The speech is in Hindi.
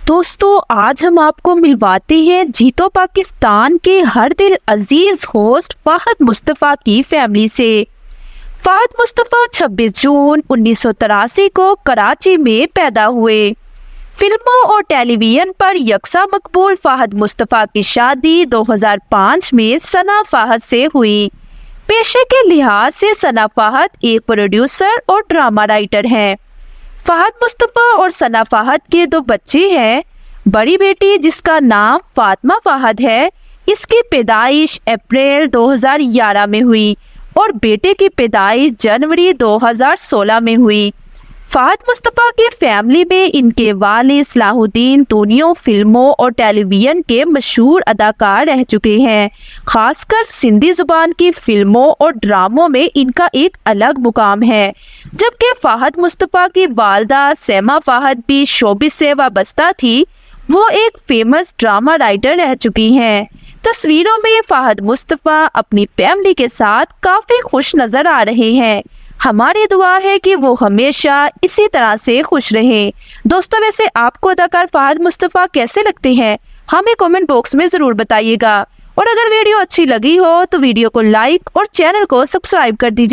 दोस्तों आज हम आपको मिलवाते हैं जीतो पाकिस्तान के हर दिल अजीज होस्ट फाहद मुस्तफ़ा की फैमिली से। फाहद मुस्तफ़ा 26 जून 1983 को कराची में पैदा हुए। फिल्मों और टेलीविजन पर यकसा मकबूल फाहद मुस्तफ़ा की शादी 2005 में सना फाहद से हुई। पेशे के लिहाज से सना फाहद एक प्रोड्यूसर और ड्रामा राइटर हैं। फाहद मुस्तफ़ा और सना फाहद के दो बच्चे हैं। बड़ी बेटी जिसका नाम फातिमा फाहद है, इसकी पैदाइश अप्रैल 2011 में हुई और बेटे की पैदाइश जनवरी 2016 में हुई। फाहद मुस्तफ़ा की फैमिली में इनके वालिद सलाहुद्दीन दुनिया फिल्मों और टेलीविजन के मशहूर अदाकार रह चुके हैं। खासकर सिंधी जुबान की फिल्मों और ड्रामों में इनका एक अलग मुकाम है। जबकि फाहद मुस्तफ़ा की वालदा सैमा फाहद भी शोबिस से वाबस्ता थी। वो एक फेमस ड्रामा राइटर रह चुकी हैं। तस्वीरों में फाहद मुस्तफ़ा अपनी फैमिली के साथ काफ़ी खुश नज़र आ रहे हैं। हमारी दुआ है कि वो हमेशा इसी तरह से खुश रहें। दोस्तों वैसे आपको अदाकार फाहद मुस्तफ़ा कैसे लगते हैं, हमें कमेंट बॉक्स में ज़रूर बताइएगा। और अगर वीडियो अच्छी लगी हो तो वीडियो को लाइक और चैनल को सब्सक्राइब कर दीजिए।